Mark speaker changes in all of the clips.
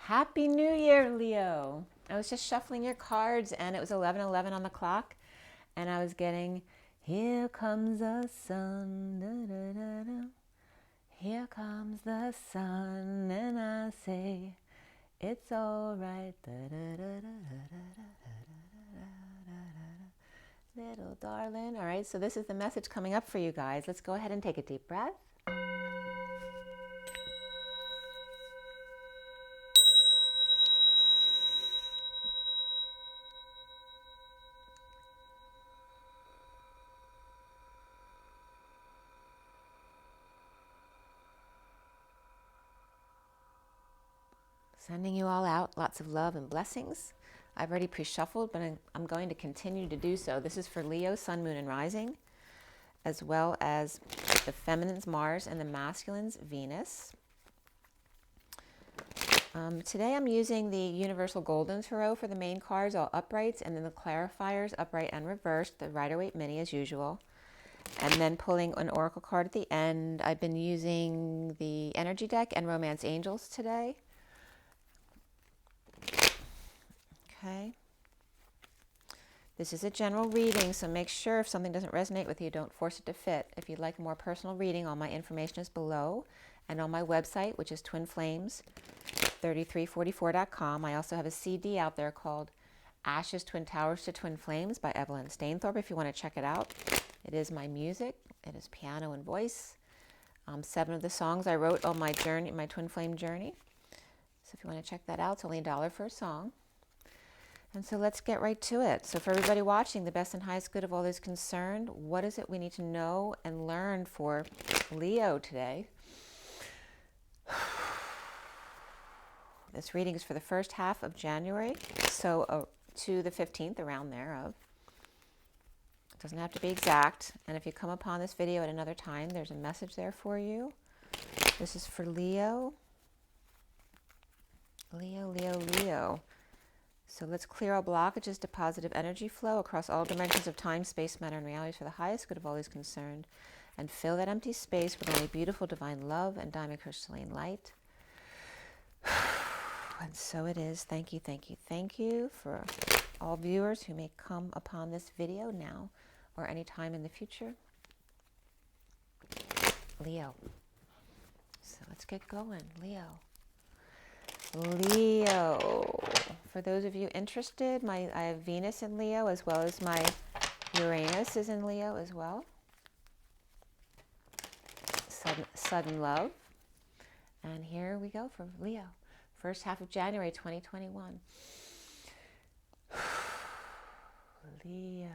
Speaker 1: Happy New Year, Leo. I was just shuffling your cards and it was 11:11 on the clock and I was getting, here comes the sun, da, da, da, da. Here comes the sun, and I say, it's all right, da, da, da, da, da, da, da, little darling. All right, so this is the message coming up for you guys. Let's go ahead and take a deep breath. Sending you all out lots of love and blessings. I've already pre-shuffled, but I'm going to continue to do so. This is for Leo, Sun, Moon, and Rising, as well as the feminine's Mars and the masculine's Venus. Today I'm using the Universal Golden Tarot for the main cards, all uprights, and then the clarifiers, upright and reversed, the Rider-Waite Mini as usual. And then pulling an oracle card at the end. I've been using the Energy Deck and Romance Angels today. Okay. This is a general reading, so make sure if something doesn't resonate with you, don't force it to fit. If you'd like a more personal reading, all my information is below and on my website, which is twinflames3344.com. I also have a CD out there called Ashes, Twin Towers to Twin Flames by Evelyn Stainthorpe, if you want to check it out. It is my music. It is piano and voice. 7 of the songs I wrote on my journey, my twin flame journey. So if you want to check that out, it's only $1 for a song. And so let's get right to it. So for everybody watching, the best and highest good of all those concerned, what is it we need to know and learn for Leo today? This reading is for the first half of January, so to the 15th, around thereof. It doesn't have to be exact. And if you come upon this video at another time, there's a message there for you. This is for Leo. Leo, Leo, Leo. So let's clear all blockages to positive energy flow across all dimensions of time, space, matter, and realities for the highest good of all those concerned. And fill that empty space with only beautiful divine love and diamond crystalline light. And so it is. Thank you, thank you, thank you for all viewers who may come upon this video now or any time in the future. Leo. So let's get going. Leo. Leo. For those of you interested, I have Venus in Leo, as well as my Uranus is in Leo as well. Sudden love. And here we go for Leo. First half of January 2021. Leo.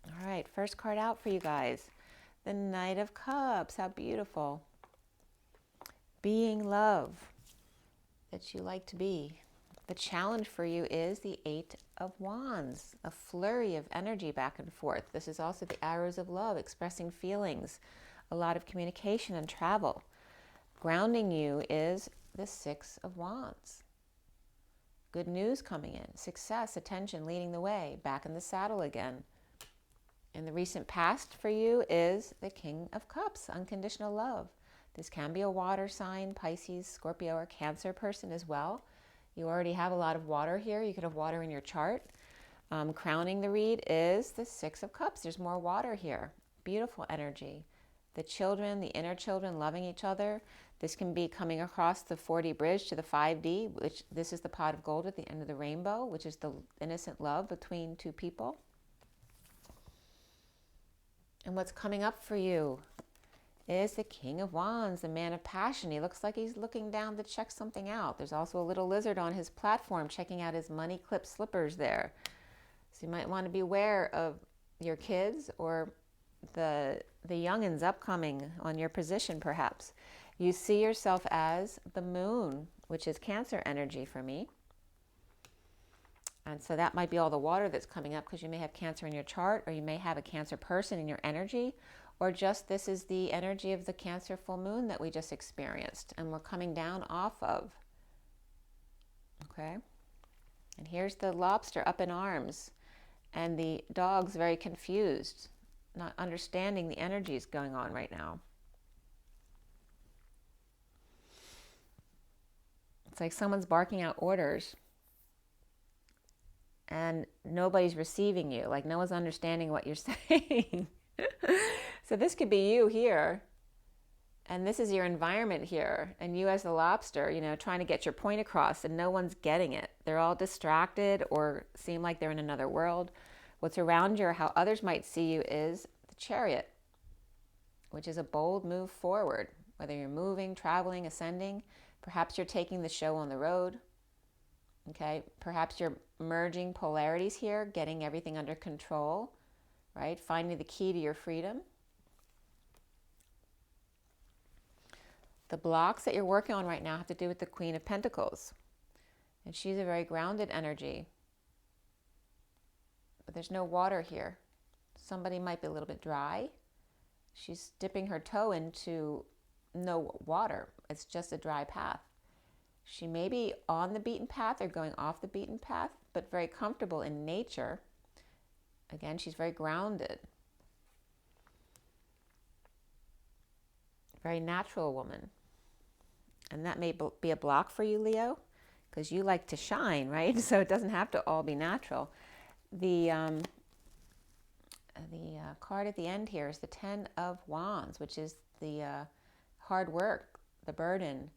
Speaker 1: All right, first card out for you guys. The Knight of Cups. How beautiful. Being love that you like to be. The challenge for you is the 8 of Wands, a flurry of energy back and forth. This is also the arrows of love, expressing feelings, a lot of communication and travel. Grounding you is the 6 of Wands. Good news coming in, success, attention, leading the way, back in the saddle again. In the recent past for you is the King of Cups, unconditional love. This can be a water sign, Pisces, Scorpio, or Cancer person as well. You already have a lot of water here. You could have water in your chart. Crowning the read is the 6 of Cups. There's more water here. Beautiful energy. The children, the inner children loving each other. This can be coming across the 4D bridge to the 5D, which this is the pot of gold at the end of the rainbow, which is the innocent love between two people. And what's coming up for you is the King of Wands, the man of passion. He looks like he's looking down to check something out. There's also a little lizard on his platform checking out his money clip slippers there. So you might want to be aware of your kids or the youngins upcoming on your position perhaps. You see yourself as the moon, which is Cancer energy for me. And so that might be all the water that's coming up because you may have Cancer in your chart, or you may have a Cancer person in your energy, or just this is the energy of the Cancer full moon that we just experienced and we're coming down off of. Okay? And here's the lobster up in arms and the dog's very confused, not understanding the energies going on right now. It's like someone's barking out orders and nobody's receiving you. Like no one's understanding what you're saying. So this could be you here. And this is your environment here. And you as the lobster, you know, trying to get your point across and no one's getting it. They're all distracted or seem like they're in another world. What's around you or how others might see you is the Chariot, which is a bold move forward. Whether you're moving, traveling, ascending, perhaps you're taking the show on the road. Okay, perhaps you're merging polarities here, getting everything under control, right? Finding the key to your freedom. The blocks that you're working on right now have to do with the Queen of Pentacles. And she's a very grounded energy. But there's no water here. Somebody might be a little bit dry. She's dipping her toe into no water. It's just a dry path. She may be on the beaten path or going off the beaten path, but very comfortable in nature. Again, she's very grounded. Very natural woman. And that may be a block for you, Leo, because you like to shine, right? So it doesn't have to all be natural. The card at the end here is the Ten of Wands, which is the hard work, the burden,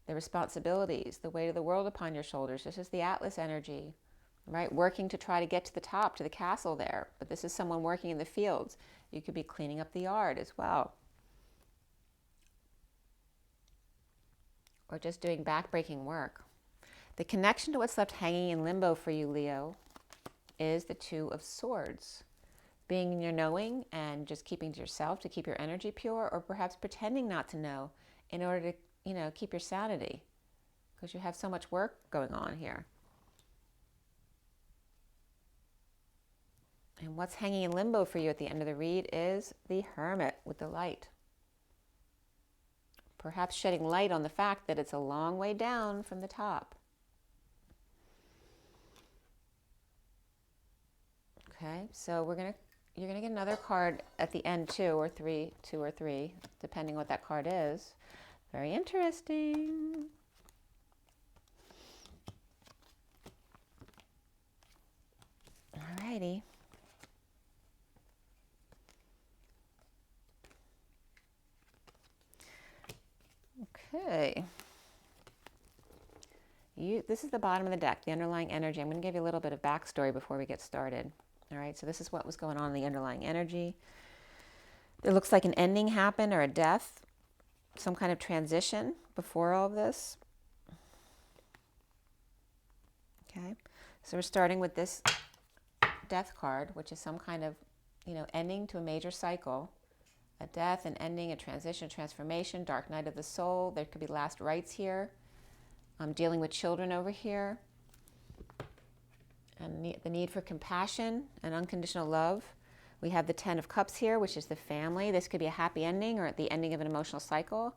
Speaker 1: the responsibilities, the weight of the world upon your shoulders. This is the Atlas energy, right? Working to try to get to the top, to the castle there. But this is someone working in the fields. You could be cleaning up the yard as well. Or just doing backbreaking work. The connection to what's left hanging in limbo for you, Leo, is the Two of Swords. Being in your knowing and just keeping to yourself to keep your energy pure, or perhaps pretending not to know in order to, you know, keep your sanity, because you have so much work going on here. And what's hanging in limbo for you at the end of the read is the Hermit with the light. Perhaps shedding light on the fact that it's a long way down from the top. Okay, so you're gonna get another card at the end, two or three, depending what that card is. Very interesting. Alrighty. Okay. This is the bottom of the deck, the underlying energy. I'm going to give you a little bit of backstory before we get started. All right, so this is what was going on in the underlying energy. It looks like an ending happened or a death, some kind of transition before all of this. Okay, so we're starting with this death card, which is some kind of, you know, ending to a major cycle. A death, an ending, a transition, a transformation, dark night of the soul. There could be last rites here. I'm dealing with children over here. And the need for compassion and unconditional love. We have the Ten of Cups here, which is the family. This could be a happy ending or the ending of an emotional cycle.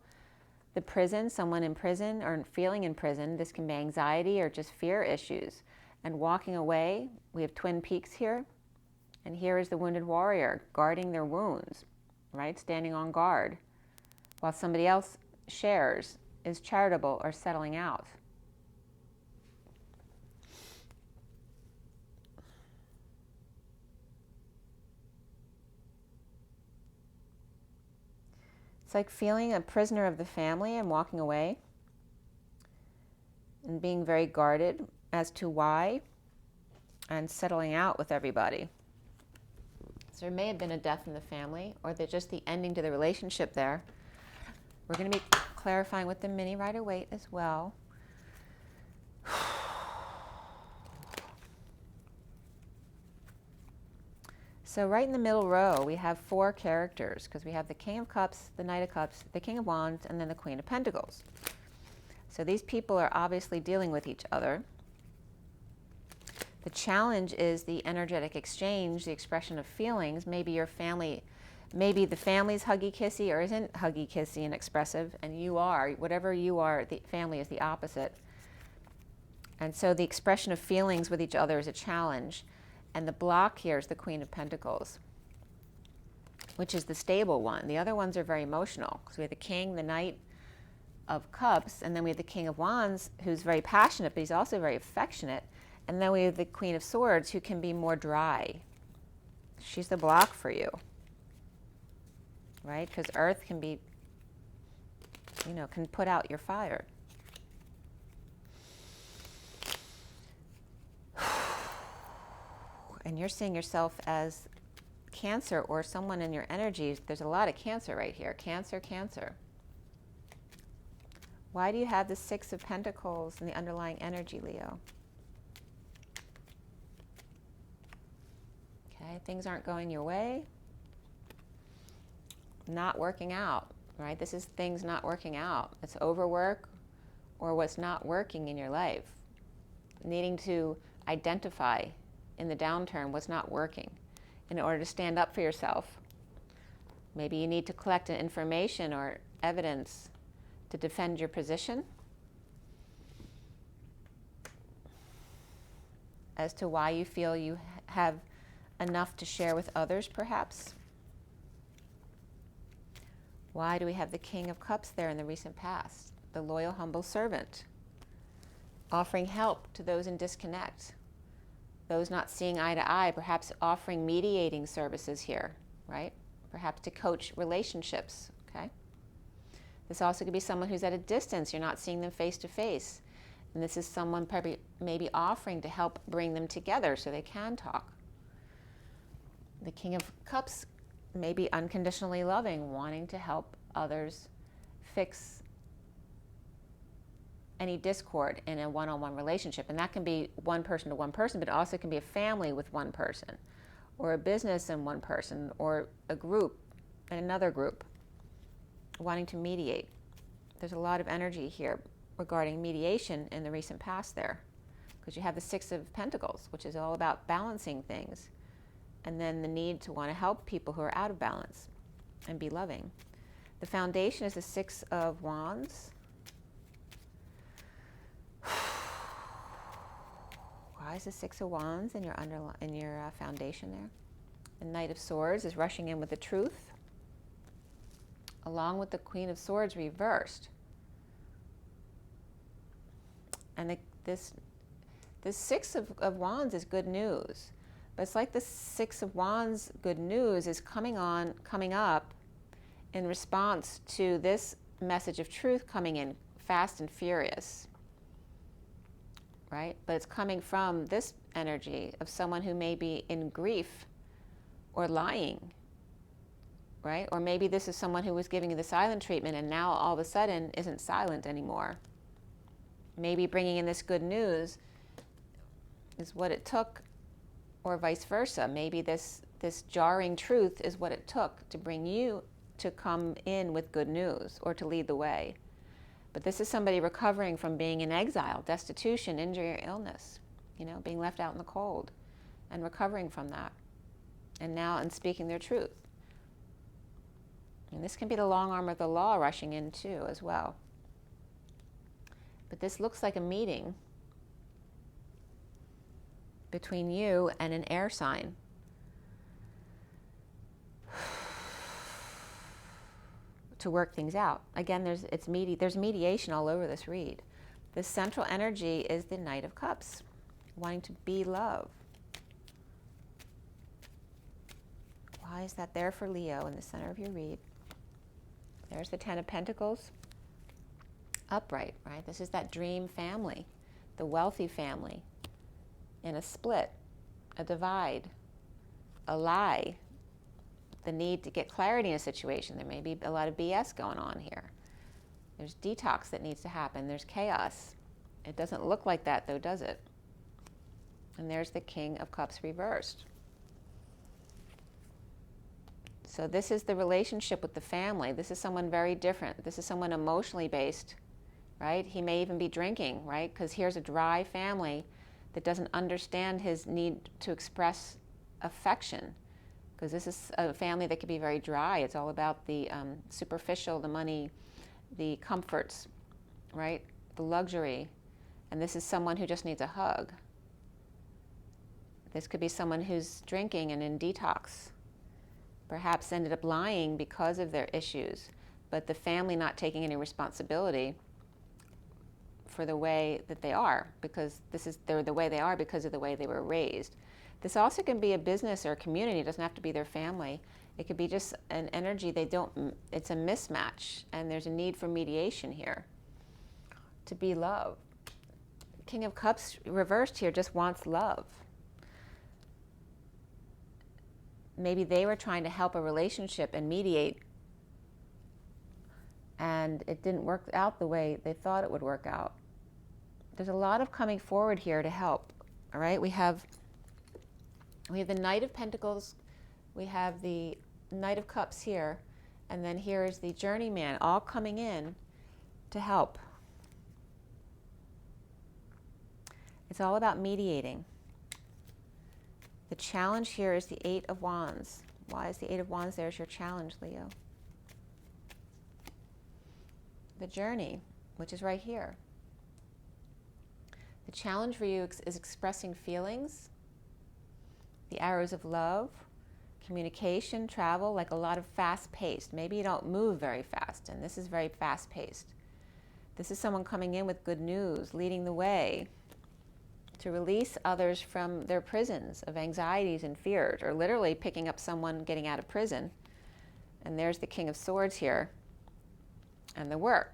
Speaker 1: The prison, someone in prison or feeling in prison. This can be anxiety or just fear issues. And walking away, we have Twin Peaks here. And here is the wounded warrior guarding their wounds. Right, standing on guard, while somebody else shares, is charitable, or settling out. It's like feeling a prisoner of the family and walking away, and being very guarded as to why, and settling out with everybody. So there may have been a death in the family, or just the ending to the relationship there. We're going to be clarifying with the mini Rider-Waite as well. So right in the middle row, we have four characters, because we have the King of Cups, the Knight of Cups, the King of Wands, and then the Queen of Pentacles. So these people are obviously dealing with each other. The challenge is the energetic exchange, the expression of feelings. Maybe your family, maybe the family's huggy kissy or isn't huggy kissy and expressive, and you are, whatever you are, the family is the opposite. And so the expression of feelings with each other is a challenge. And the block here is the Queen of Pentacles, which is the stable one. The other ones are very emotional, because we have the King, the Knight, of Cups, and then we have the King of Wands, who's very passionate, but he's also very affectionate. And then we have the Queen of Swords, who can be more dry. She's the block for you, right? Because Earth can be, you know, can put out your fire. And you're seeing yourself as Cancer or someone in your energies. There's a lot of Cancer right here. Cancer, Cancer. Why do you have the Six of Pentacles in the underlying energy, Leo? Okay, things aren't going your way. Not working out, right? This is things not working out. It's overwork or what's not working in your life. Needing to identify in the downturn what's not working in order to stand up for yourself. Maybe you need to collect information or evidence to defend your position as to why you feel you have enough to share with others, perhaps. Why do we have the King of Cups there in the recent past? The loyal, humble servant, offering help to those in disconnect, those not seeing eye to eye, perhaps offering mediating services here, right? Perhaps to coach relationships, okay? This also could be someone who's at a distance. You're not seeing them face to face. And this is someone probably maybe offering to help bring them together so they can talk. The King of Cups may be unconditionally loving, wanting to help others fix any discord in a one-on-one relationship. And that can be one person to one person, but it also can be a family with one person, or a business and one person, or a group and another group, wanting to mediate. There's a lot of energy here regarding mediation in the recent past there, because you have the Six of Pentacles, which is all about balancing things, and then the need to want to help people who are out of balance and be loving. The foundation is the Six of Wands. Why is the Six of Wands in your foundation there? The Knight of Swords is rushing in with the truth, along with the Queen of Swords reversed. And this Six of Wands is good news. But it's like the Six of Wands good news is coming up in response to this message of truth coming in fast and furious, right? But it's coming from this energy of someone who may be in grief or lying, right? Or maybe this is someone who was giving you the silent treatment and now all of a sudden isn't silent anymore. Maybe bringing in this good news is what it took, or vice versa. Maybe this jarring truth is what it took to bring you to come in with good news or to lead the way. But this is somebody recovering from being in exile, destitution, injury, or illness, you know, being left out in the cold and recovering from that. And now and speaking their truth. And this can be the long arm of the law rushing in too as well. But this looks like a meeting between you and an air sign. To work things out. Again, there's mediation all over this read. The central energy is the Knight of Cups, wanting to be love. Why is that there for Leo in the center of your read? There's the Ten of Pentacles, upright, right? This is that dream family, the wealthy family, in a split, a divide, a lie, the need to get clarity in a situation. There may be a lot of BS going on here. There's detox that needs to happen. There's chaos. It doesn't look like that though, does it? And there's the King of Cups reversed. So this is the relationship with the family. This is someone very different. This is someone emotionally based, right? He may even be drinking, right? Because here's a dry family that doesn't understand his need to express affection. Because this is a family that can be very dry. It's all about the superficial, the money, the comforts, right? The luxury. And this is someone who just needs a hug. This could be someone who's drinking and in detox. Perhaps ended up lying because of their issues. but the family not taking any responsibility for the way that they are, because they're the way they are because of the way they were raised. This also can be a business or a community. It doesn't have to be their family. It could be just an energy it's a mismatch, and there's a need for mediation here to be love. King of Cups reversed here just wants love. Maybe they were trying to help a relationship and mediate, and it didn't work out the way they thought it would work out. There's a lot of coming forward here to help. All right, we have the Knight of Pentacles, we have the Knight of Cups here, and then here is the Journeyman, all coming in to help. It's all about mediating. The challenge here is the Eight of Wands. Why is the Eight of Wands there as your challenge, Leo? The journey, which is right here. The challenge for you is expressing feelings, the arrows of love, communication, travel, like a lot of fast-paced. Maybe you don't move very fast, and this is very fast-paced. This is someone coming in with good news, leading the way to release others from their prisons of anxieties and fears, or literally picking up someone getting out of prison. And there's the King of Swords here, and the work.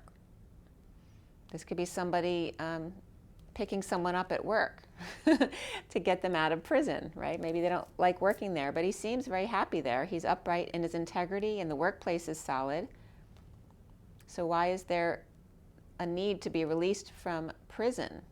Speaker 1: This could be somebody picking someone up at work to get them out of prison, right? Maybe they don't like working there, but he seems very happy there. He's upright in his integrity, and the workplace is solid. So why is there a need to be released from prison?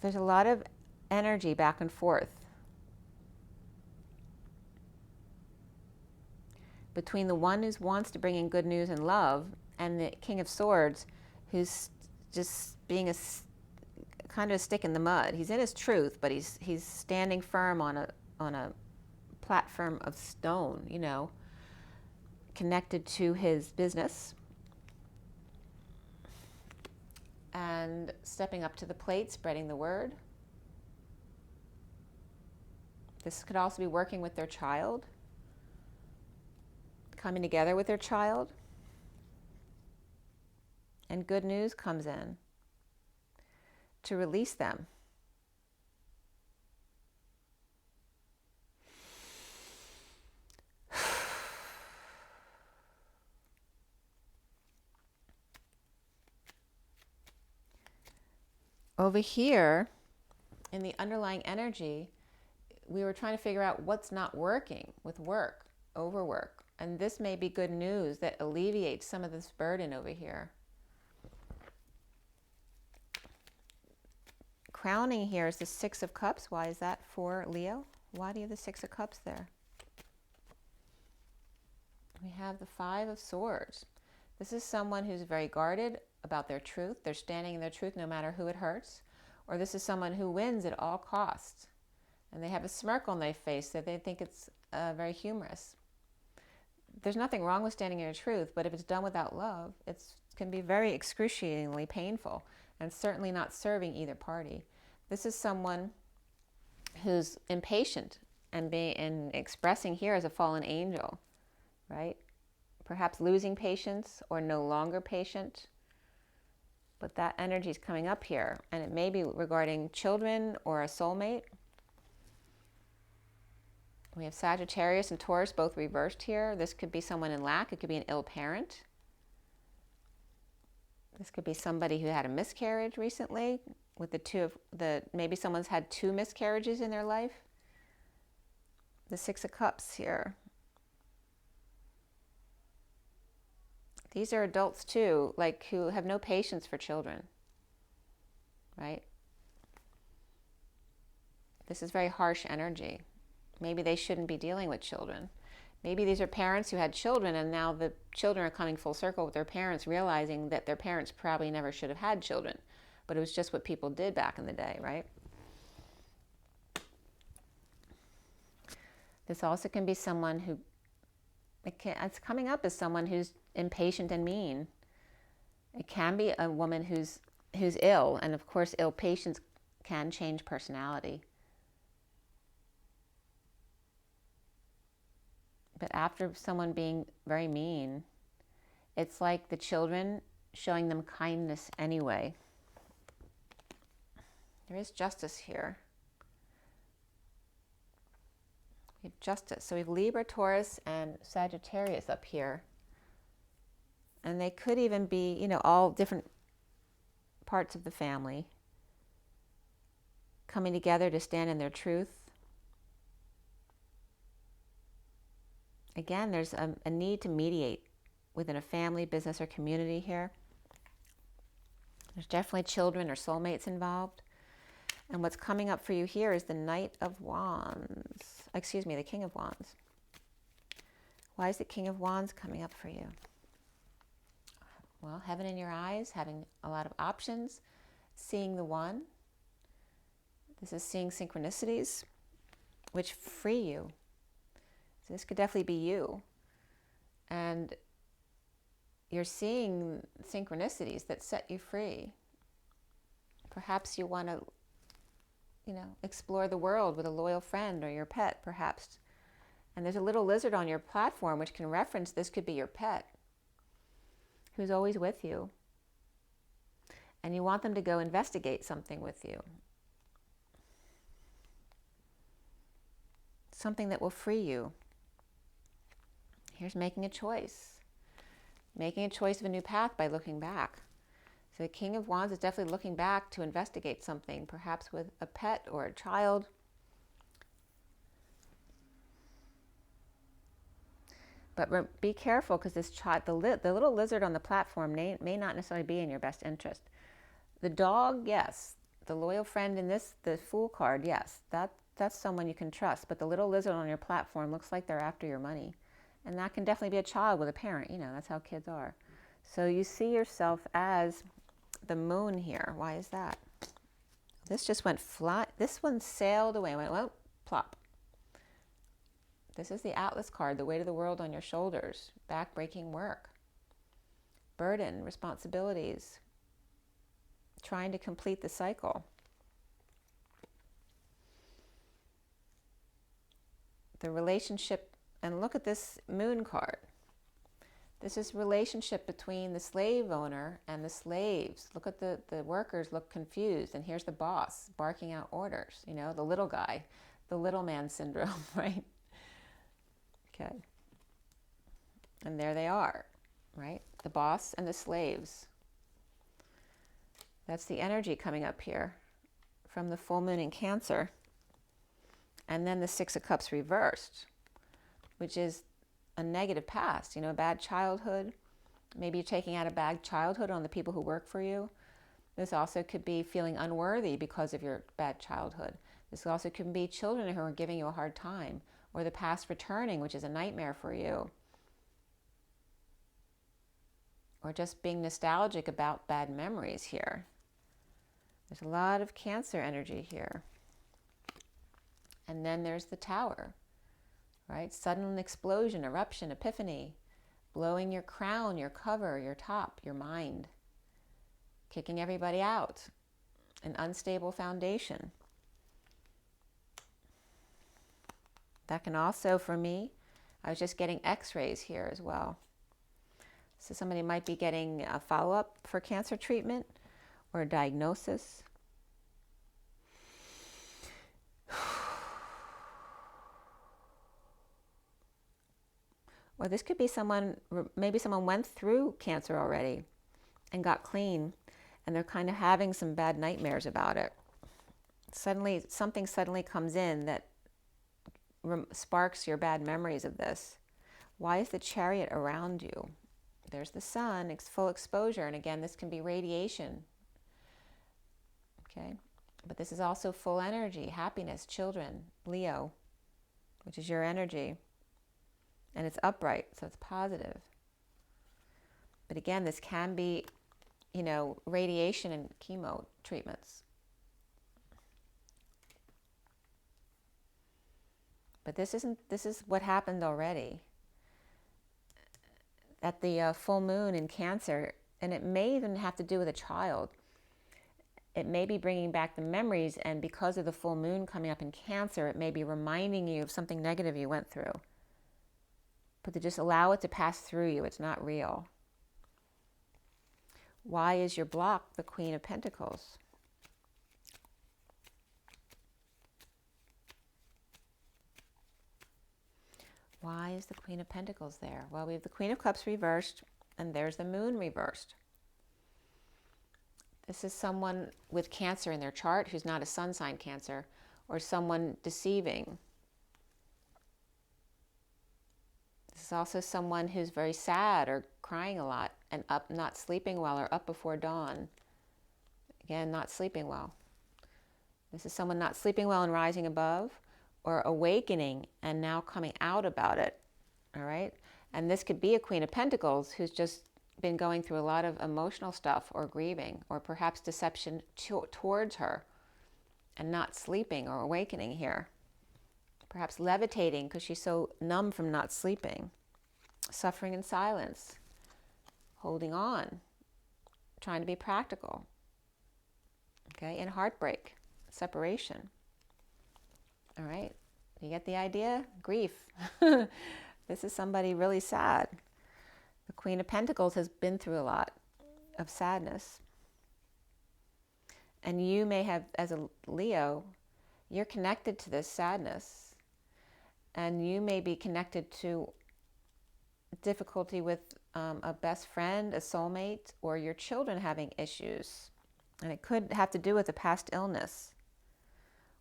Speaker 1: There's a lot of energy back and forth between the one who wants to bring in good news and love and the King of Swords, who's just being a kind of a stick in the mud. He's in his truth, but he's standing firm on a platform of stone, you know, connected to his business and stepping up to the plate, spreading the word. This could also be working with their child, coming together with their child, and good news comes in to release them. Over here, in the underlying energy, we were trying to figure out what's not working with work, overwork. And this may be good news that alleviates some of this burden over here. Crowning here is the Six of Cups. Why is that for Leo? Why do you have the Six of Cups there? We have the Five of Swords. This is someone who's very guarded about their truth. They're standing in their truth no matter who it hurts. Or this is someone who wins at all costs. And they have a smirk on their face that they think it's very humorous. There's nothing wrong with standing in your truth, but if it's done without love, it can be very excruciatingly painful and certainly not serving either party. This is someone who's impatient and expressing here as a fallen angel, right? Perhaps losing patience or no longer patient. But that energy is coming up here, and it may be regarding children or a soulmate. We have Sagittarius and Taurus both reversed here. This could be someone in lack. It could be an ill parent. This could be somebody who had a miscarriage recently with maybe someone's had 2 miscarriages in their life. The Six of Cups here. These are adults too, like who have no patience for children, right? This is very harsh energy. Maybe they shouldn't be dealing with children. Maybe these are parents who had children, and now the children are coming full circle with their parents, realizing that their parents probably never should have had children, but it was just what people did back in the day, right? This also can be someone who, it's coming up as someone who's impatient and mean. It can be a woman who's who's ill. And of course, ill patients can change personality. But after someone being very mean, it's like the children showing them kindness anyway. There is justice here. We have justice. So we have Libra, Taurus, and Sagittarius up here. And they could even be, you know, all different parts of the family coming together to stand in their truth. Again, there's a need to mediate within a family, business, or community here. There's definitely children or soulmates involved. And what's coming up for you here is the Knight of Wands. Excuse me, the King of Wands. Why is the King of Wands coming up for you? Well, heaven in your eyes, having a lot of options, seeing the one. This is seeing synchronicities, which free you. So this could definitely be you. And you're seeing synchronicities that set you free. Perhaps you want to, you know, explore the world with a loyal friend or your pet, perhaps. And there's a little lizard on your platform which can reference this could be your pet, who's always with you. And you want them to go investigate something with you. Something that will free you. Here's making a choice. Making a choice of a new path by looking back. So the King of Wands is definitely looking back to investigate something, perhaps with a pet or a child. But be careful, because this child, the little lizard on the platform may not necessarily be in your best interest. The dog, yes. The loyal friend in this, the Fool card, yes. That's someone you can trust. But the little lizard on your platform looks like they're after your money. And that can definitely be a child with a parent. You know, that's how kids are. So you see yourself as the moon here. Why is that? This just went flat. This one sailed away. Went, well, plop. This is the Atlas card, the weight of the world on your shoulders, back-breaking work, burden, responsibilities, trying to complete the cycle. The relationship, and look at this moon card. This is relationship between the slave owner and the slaves. Look at the workers look confused, and here's the boss barking out orders, you know, the little guy, the little man syndrome, right? Okay. And there they are, right? The boss and the slaves. That's the energy coming up here from the full moon in Cancer. And then the Six of Cups reversed, which is a negative past, you know, a bad childhood. Maybe you're taking out a bad childhood on the people who work for you. This also could be feeling unworthy because of your bad childhood. This also can be children who are giving you a hard time, or the past returning, which is a nightmare for you. Or just being nostalgic about bad memories here. There's a lot of Cancer energy here. And then there's the Tower, right? Sudden explosion, eruption, epiphany, blowing your crown, your cover, your top, your mind, kicking everybody out, an unstable foundation. That can also, for me, I was just getting x-rays here as well. So somebody might be getting a follow-up for cancer treatment or a diagnosis. Or this could be someone, maybe someone went through cancer already and got clean, and they're kind of having some bad nightmares about it. Suddenly, something suddenly comes in that sparks your bad memories of this. Why is the Chariot around you? There's the sun, full exposure, and again, this can be radiation. Okay, but this is also full energy, happiness, children, Leo, which is your energy. And it's upright, so it's positive. But again, this can be, you know, radiation and chemo treatments. But this is what happened already. At the full moon in Cancer, and it may even have to do with a child. it may be bringing back the memories, and because of the full moon coming up in Cancer, it may be reminding you of something negative you went through. But to just allow it to pass through you, it's not real. Why is your block the Queen of Pentacles? Why is the Queen of Pentacles there? Well, we have the Queen of Cups reversed, and there's the Moon reversed. This is someone with Cancer in their chart who's not a sun sign Cancer, or someone deceiving. This is also someone who's very sad or crying a lot and up, not sleeping well, or up before dawn. Again, not sleeping well. This is someone not sleeping well and rising above, or awakening and now coming out about it. All right? And this could be a Queen of Pentacles who's just been going through a lot of emotional stuff, or grieving, or perhaps deception towards her, and not sleeping or awakening here. Perhaps levitating because she's so numb from not sleeping. Suffering in silence. Holding on. Trying to be practical. Okay, and heartbreak. Separation. All right, you get the idea? Grief. This is somebody really sad. The Queen of Pentacles has been through a lot of sadness. And you may have, as a Leo, you're connected to this sadness. And you may be connected to difficulty with a best friend, a soulmate, or your children having issues. And it could have to do with a past illness,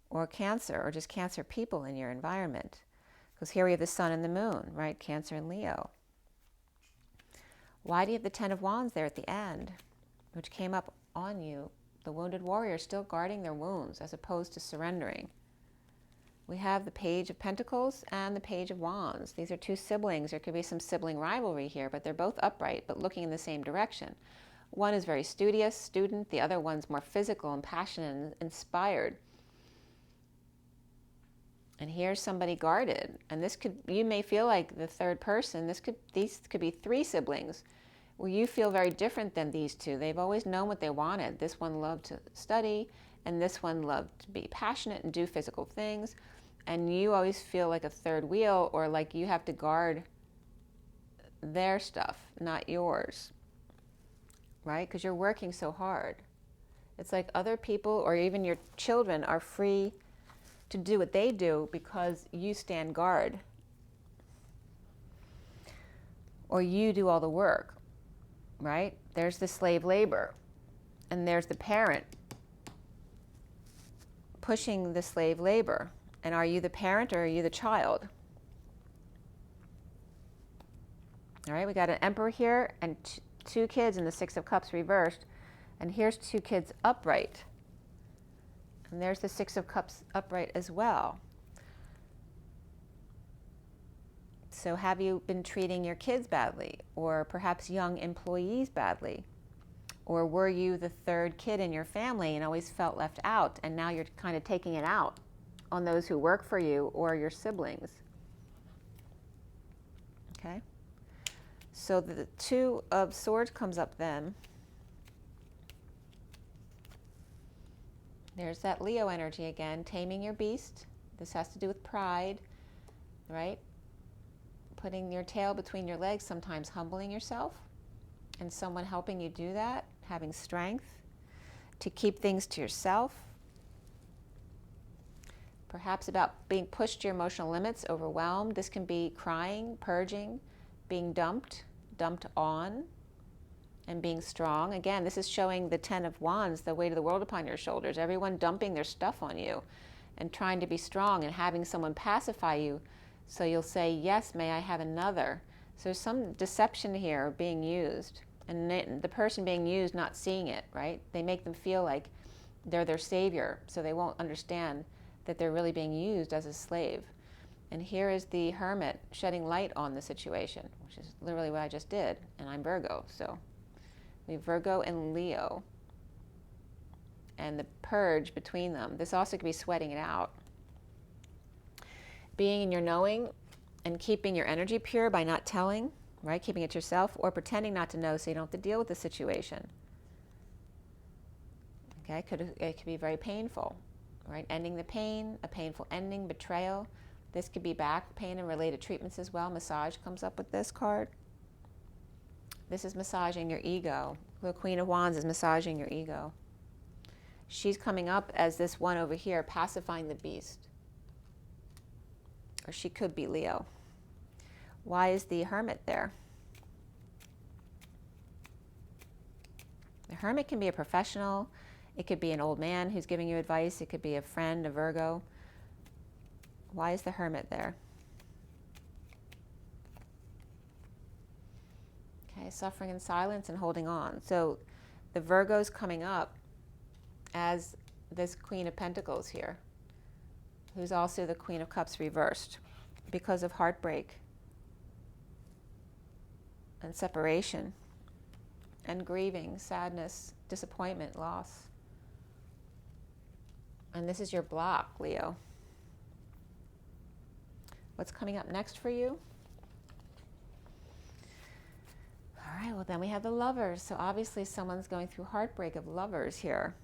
Speaker 1: or Cancer, or just Cancer people in your environment. Because here we have the Sun and the Moon, right? Cancer and Leo. Why do you have the Ten of Wands there at the end, which came up on you? The wounded warrior still guarding their wounds as opposed to surrendering. We have the Page of Pentacles and the Page of Wands. These are two siblings. There could be some sibling rivalry here, but they're both upright, but looking in the same direction. One is very studious, student. The other one's more physical and passionate and inspired. And here's somebody guarded. And this could, you may feel like the third person. These could be three siblings where you feel very different than these two. They've always known what they wanted. This one loved to study, and this one loved to be passionate and do physical things. And you always feel like a third wheel, or like you have to guard their stuff, not yours, right? Because you're working so hard. It's like other people, or even your children, are free to do what they do because you stand guard, or you do all the work, right? There's the slave labor, and there's the parent pushing the slave labor. And are you the parent, or are you the child? All right, we got an Emperor here and two kids in the Six of Cups reversed, and here's two kids upright. And there's the Six of Cups upright as well. So have you been treating your kids badly, or perhaps young employees badly? Or were you the third kid in your family and always felt left out, and now you're kind of taking it out on those who work for you or your siblings? Okay. So the Two of Swords comes up then. There's that Leo energy again, taming your beast. This has to do with pride, right? Putting your tail between your legs, sometimes humbling yourself, and someone helping you do that, having strength to keep things to yourself. Perhaps about being pushed to your emotional limits, overwhelmed. This can be crying, purging, being dumped on, and being strong. Again, this is showing the Ten of Wands, the weight of the world upon your shoulders. Everyone dumping their stuff on you and trying to be strong and having someone pacify you so you'll say, yes, may I have another. So there's some deception here being used, and the person being used not seeing it, right? They make them feel like they're their savior, so they won't understand that they're really being used as a slave. And here is the Hermit shedding light on the situation, which is literally what I just did, and I'm Virgo, so we have Virgo and Leo, and the purge between them. This also could be sweating it out. Being in your knowing and keeping your energy pure by not telling, right? Keeping it to yourself, or pretending not to know so you don't have to deal with the situation. Okay, it could be very painful, right? Ending the pain, a painful ending, betrayal. This could be back pain and related treatments as well. Massage comes up with this card. This is massaging your ego. The Queen of Wands is massaging your ego. She's coming up as this one over here, pacifying the beast. Or she could be Leo. Why is the Hermit there? The Hermit can be a professional. It could be an old man who's giving you advice. It could be a friend, a Virgo. Why is the Hermit there? Okay, suffering in silence and holding on. So the Virgo's coming up as this Queen of Pentacles here, who's also the Queen of Cups reversed because of heartbreak and separation and grieving, sadness, disappointment, loss. And this is your block, Leo. What's coming up next for you? All right, well then we have the Lovers. So obviously someone's going through heartbreak of Lovers here.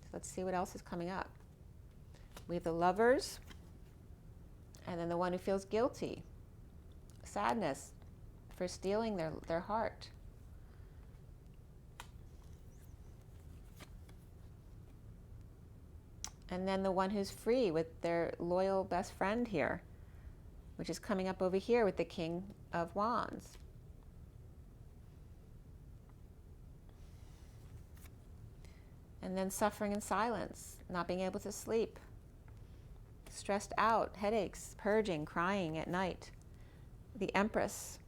Speaker 1: So let's see what else is coming up. We have the Lovers, and then the one who feels guilty, sadness for stealing their heart. And then the one who's free with their loyal best friend here, which is coming up over here with the King of Wands. And then suffering in silence, not being able to sleep, stressed out, headaches, purging, crying at night. The Empress.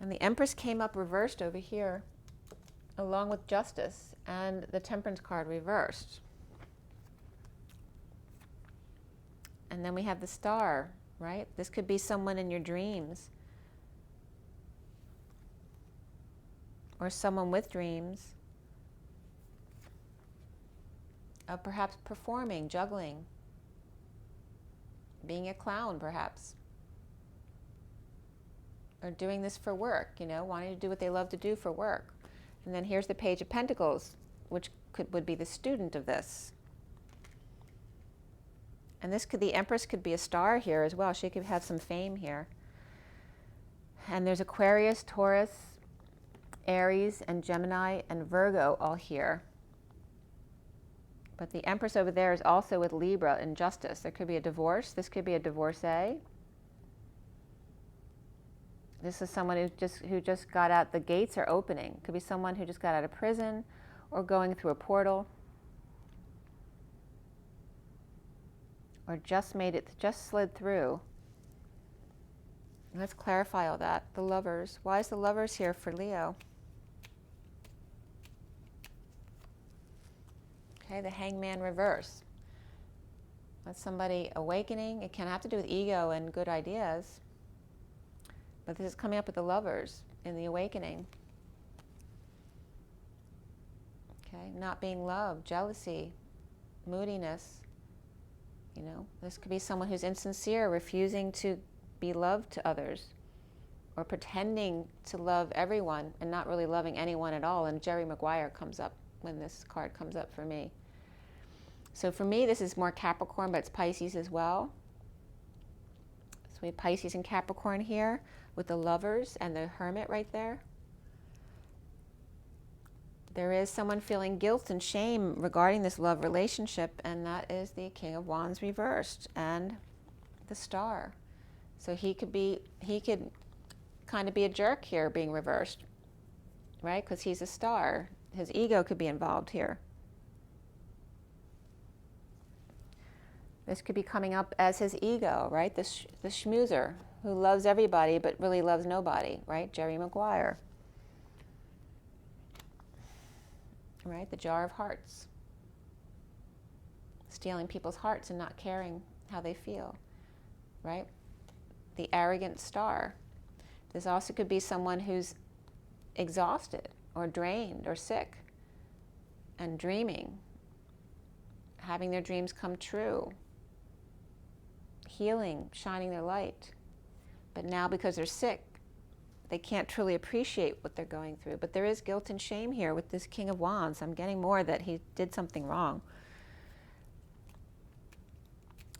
Speaker 1: And the Empress came up reversed over here, along with Justice and the Temperance card reversed. And then we have the Star, right? This could be someone in your dreams, or someone with dreams of perhaps performing, juggling, being a clown perhaps, or doing this for work, you know, wanting to do what they love to do for work. And then here's the Page of Pentacles, which would be the student of this. And this could, the Empress could be a star here as well. She could have some fame here. And there's Aquarius, Taurus, Aries, and Gemini, and Virgo all here. But the Empress over there is also with Libra and Justice. There could be a divorce. This could be a divorcee. This is someone who just got out, the gates are opening. Could be someone who just got out of prison or going through a portal. Or just slid through. Let's clarify all that. The Lovers. Why is the Lovers here for Leo? Okay, the Hangman reverse. That's somebody awakening. It can have to do with ego and good ideas. But this is coming up with the Lovers in the awakening. Okay, not being loved, jealousy, moodiness. You know, this could be someone who's insincere, refusing to be loved to others, or pretending to love everyone and not really loving anyone at all. And Jerry Maguire comes up when this card comes up for me. So for me, this is more Capricorn, but it's Pisces as well. So we have Pisces and Capricorn here with the Lovers and the Hermit right there. There is someone feeling guilt and shame regarding this love relationship, and that is the King of Wands reversed and the Star. So he could kind of be a jerk here being reversed, right? Because he's a star. His ego could be involved here. This could be coming up as his ego, right? The schmoozer who loves everybody but really loves nobody, right? Jerry Maguire. Right? The Jar of Hearts. Stealing people's hearts and not caring how they feel, right? The arrogant star. This also could be someone who's exhausted or drained or sick and dreaming, having their dreams come true, healing, shining their light. But now because they're sick, They can't truly appreciate what they're going through. But there is guilt and shame here with this King of Wands. I'm getting more that he did something wrong.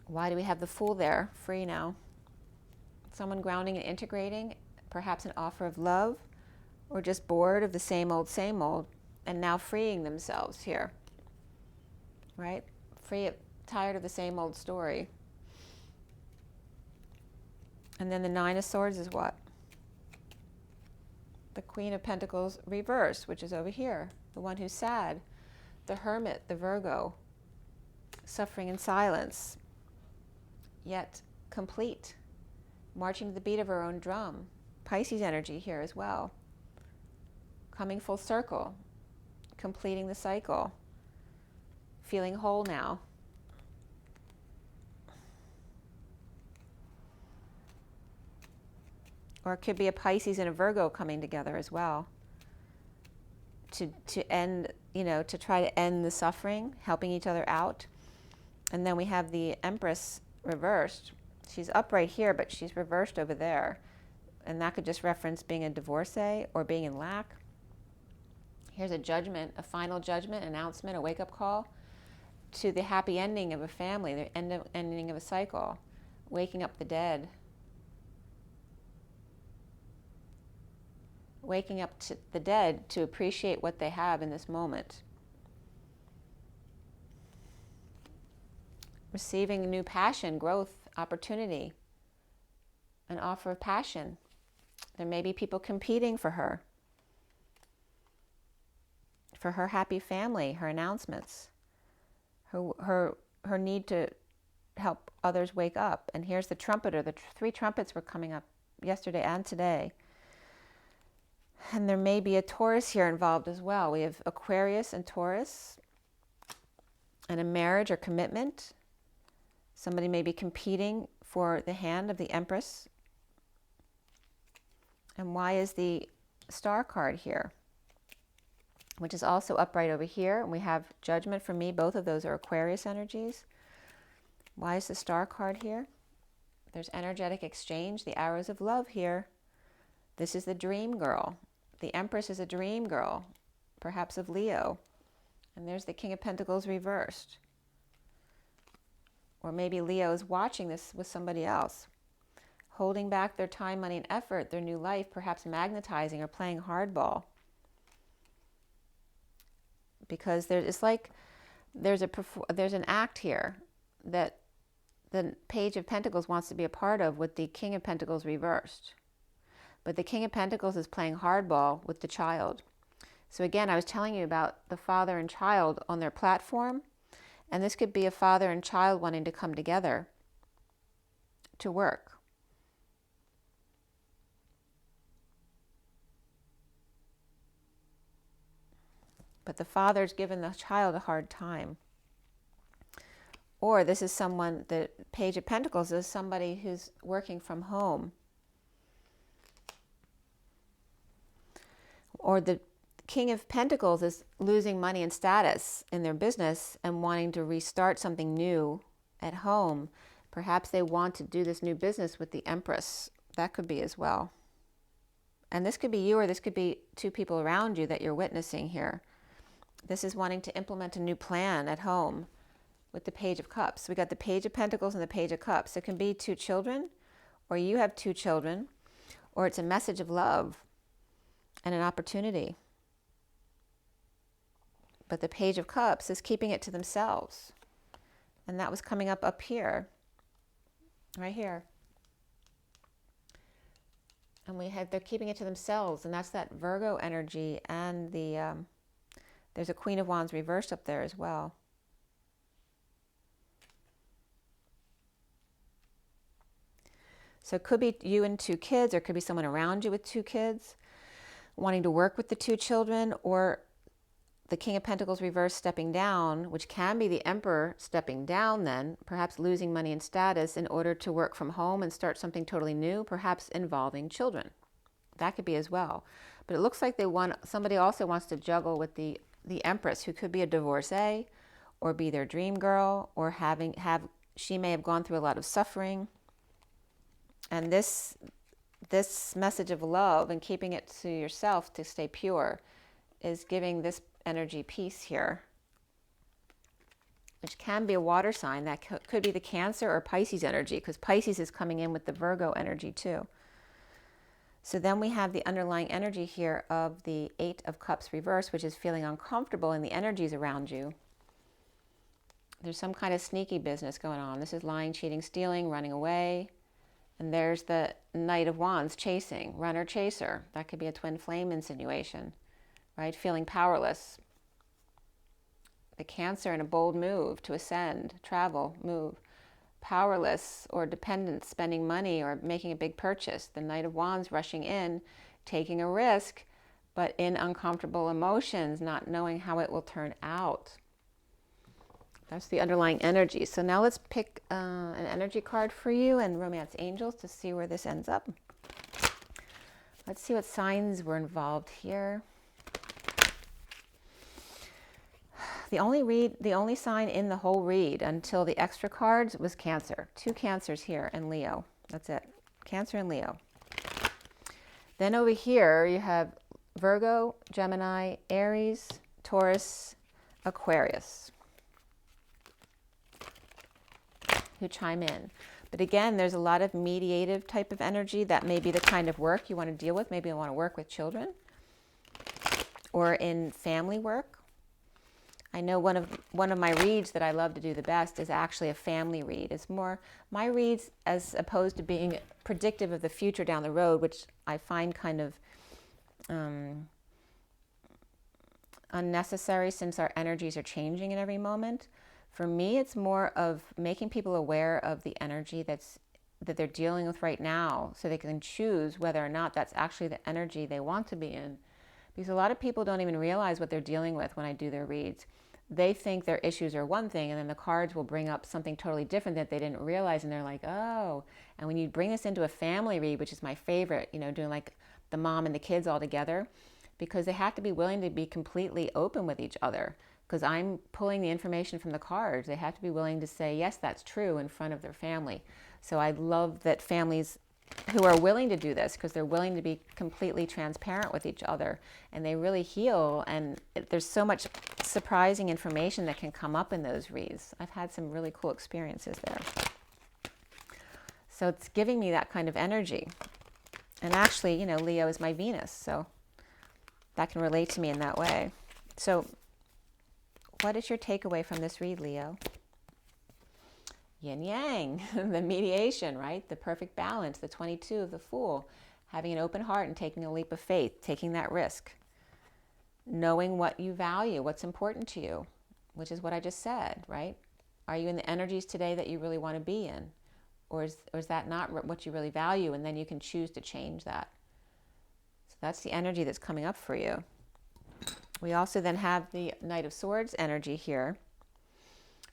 Speaker 1: Why do we have the Fool there? Free now. Someone grounding and integrating, perhaps an offer of love, or just bored of the same old, and now freeing themselves here. Right? Tired of the same old story. And then the Nine of Swords is what? The Queen of Pentacles reversed, which is over here. The one who's sad. The Hermit, the Virgo. Suffering in silence. Yet complete. Marching to the beat of her own drum. Pisces energy here as well. Coming full circle. Completing the cycle. Feeling whole now. Or it could be a Pisces and a Virgo coming together as well. To end, to try to end the suffering, helping each other out. And then we have the Empress reversed. She's up right here, but she's reversed over there. And that could just reference being a divorcee or being in lack. Here's a judgment, a final judgment, announcement, a wake-up call to the happy ending of a family, the ending of a cycle, waking up the dead. Waking up to the dead to appreciate what they have in this moment. Receiving new passion, growth, opportunity, an offer of passion. There may be people competing for her happy family, her announcements, her need to help others wake up. And here's the trumpeter. The three trumpets were coming up yesterday and today. And there may be a Taurus here involved as well. We have Aquarius and Taurus, and a marriage or commitment. Somebody may be competing for the hand of the Empress. And why is the Star card here? Which is also upright over here. And we have Judgment for me. Both of those are Aquarius energies. Why is the Star card here? There's energetic exchange, the arrows of love here. This is the dream girl. The Empress is a dream girl, perhaps of Leo. And there's the King of Pentacles reversed. Or maybe Leo is watching this with somebody else, holding back their time, money, and effort, their new life, perhaps magnetizing or playing hardball. Because it's like there's an act here that the Page of Pentacles wants to be a part of with the King of Pentacles reversed. But the King of Pentacles is playing hardball with the child. So again, I was telling you about the father and child on their platform. And this could be a father and child wanting to come together to work. But the father's given the child a hard time. Or this is someone, the Page of Pentacles is somebody who's working from home. Or the King of Pentacles is losing money and status in their business and wanting to restart something new at home. Perhaps they want to do this new business with the Empress. That could be as well. And this could be you, or this could be two people around you that you're witnessing here. This is wanting to implement a new plan at home with the Page of Cups. We got the Page of Pentacles and the Page of Cups. It can be two children, or you have two children, or it's a message of love and an opportunity. But the Page of Cups is keeping it to themselves. And that was coming up here, right here. And they're keeping it to themselves, and that's that Virgo energy, and there's a Queen of Wands reversed up there as well. So it could be you and two kids, or it could be someone around you with two kids, wanting to work with the two children, or the King of Pentacles reversed stepping down, which can be the Emperor stepping down then, perhaps losing money and status in order to work from home and start something totally new, perhaps involving children. That could be as well. But it looks like somebody also wants to juggle with the Empress, who could be a divorcee or be their dream girl, or she may have gone through a lot of suffering. And this this message of love and keeping it to yourself to stay pure is giving this energy peace here, which can be a water sign. That could be the Cancer or Pisces energy, because Pisces is coming in with the Virgo energy too. So then we have the underlying energy here of the Eight of Cups reverse, which is feeling uncomfortable in the energies around you. There's some kind of sneaky business going on. This is lying, cheating, stealing, running away. And there's the Knight of Wands, chasing, runner, chaser. That could be a twin flame insinuation, right? Feeling powerless. The Cancer in a bold move to ascend, travel, move. Powerless or dependent, spending money or making a big purchase. The Knight of Wands rushing in, taking a risk, but in uncomfortable emotions, not knowing how it will turn out. That's the underlying energy. So now let's pick an energy card for you and Romance Angels to see where this ends up. Let's see what signs were involved here. The only sign in the whole read until the extra cards was Cancer. 2 Cancers here and Leo. That's it. Cancer and Leo. Then over here you have Virgo, Gemini, Aries, Taurus, Aquarius, who chime in. But again, there's a lot of mediative type of energy. That may be the kind of work you want to deal with. Maybe you want to work with children or in family work. I know one of my reads that I love to do the best is actually a family read. It's more my reads as opposed to being predictive of the future down the road, which I find kind of unnecessary since our energies are changing in every moment. For me, it's more of making people aware of the energy that they're dealing with right now, so they can choose whether or not that's actually the energy they want to be in. Because a lot of people don't even realize what they're dealing with when I do their reads. They think their issues are one thing, and then the cards will bring up something totally different that they didn't realize, and they're like, oh. And when you bring this into a family read, which is my favorite, doing like the mom and the kids all together, because they have to be willing to be completely open with each other, because I'm pulling the information from the cards. They have to be willing to say, yes, that's true, in front of their family. So I love that families who are willing to do this, because they're willing to be completely transparent with each other, and they really heal. And there's so much surprising information that can come up in those reads. I've had some really cool experiences there. So it's giving me that kind of energy. And actually, Leo is my Venus, so that can relate to me in that way. So what is your takeaway from this read, Leo? Yin yang, the mediation, right? The perfect balance, the 22 of the Fool, having an open heart and taking a leap of faith, taking that risk, knowing what you value, what's important to you, which is what I just said, right? Are you in the energies today that you really want to be in? Or is that not what you really value? And then you can choose to change that. So that's the energy that's coming up for you. We also then have the Knight of Swords energy here,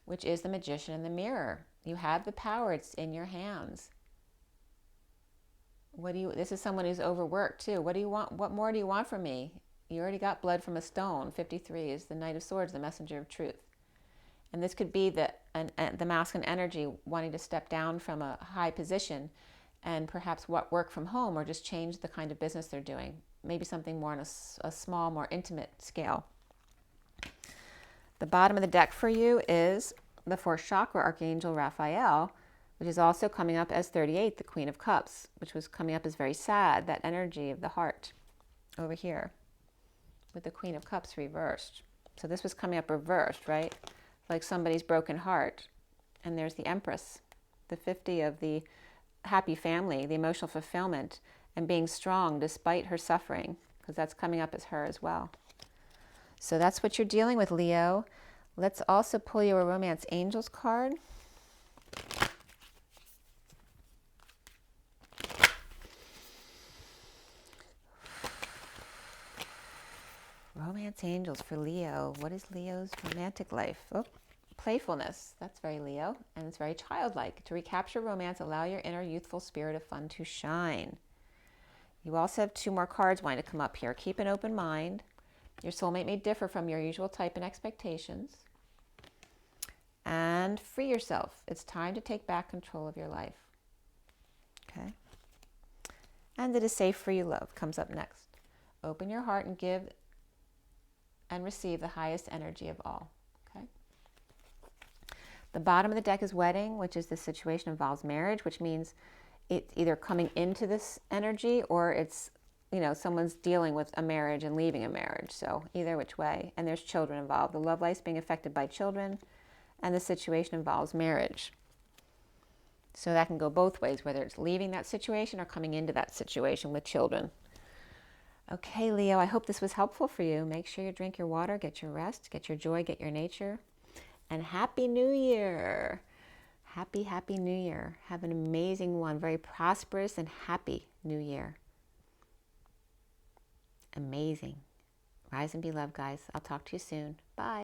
Speaker 1: which is the Magician in the Mirror. You have the power, it's in your hands. This is someone who's overworked too. What do you want? What more do you want from me? You already got blood from a stone. 53 is the Knight of Swords, the messenger of truth. And this could be the masculine energy wanting to step down from a high position and perhaps work from home, or just change the kind of business they're doing. Maybe something more on a small, more intimate scale. The bottom of the deck for you is the 4th chakra Archangel Raphael, which is also coming up as 38, the Queen of Cups, which was coming up as very sad, that energy of the heart over here with the Queen of Cups reversed. So this was coming up reversed, right? Like somebody's broken heart. And there's the Empress, the 50 of the happy family, the emotional fulfillment, and being strong despite her suffering, because that's coming up as her as well. So that's what you're dealing with, Leo. Let's also pull you a Romance Angels card. Romance Angels for Leo. What is Leo's romantic life? Oh, playfulness. That's very Leo, and it's very childlike. To recapture romance, allow your inner youthful spirit of fun to shine. You also have 2 more cards wanting to come up here. Keep an open mind. Your soulmate may differ from your usual type and expectations. And free yourself. It's time to take back control of your life. Okay? And it is safe for you, love, comes up next. Open your heart and give and receive the highest energy of all. Okay. The bottom of the deck is wedding, which is the situation involves marriage, which means it's either coming into this energy or it's, you know, someone's dealing with a marriage and leaving a marriage. So either which way. And there's children involved. The love life's being affected by children, and the situation involves marriage. So that can go both ways, whether it's leaving that situation or coming into that situation with children. Okay, Leo, I hope this was helpful for you. Make sure you drink your water, get your rest, get your joy, get your nature. And Happy New Year. Happy, Happy New Year. Have an amazing one. Very prosperous and happy New Year. Amazing. Rise and be loved, guys. I'll talk to you soon. Bye.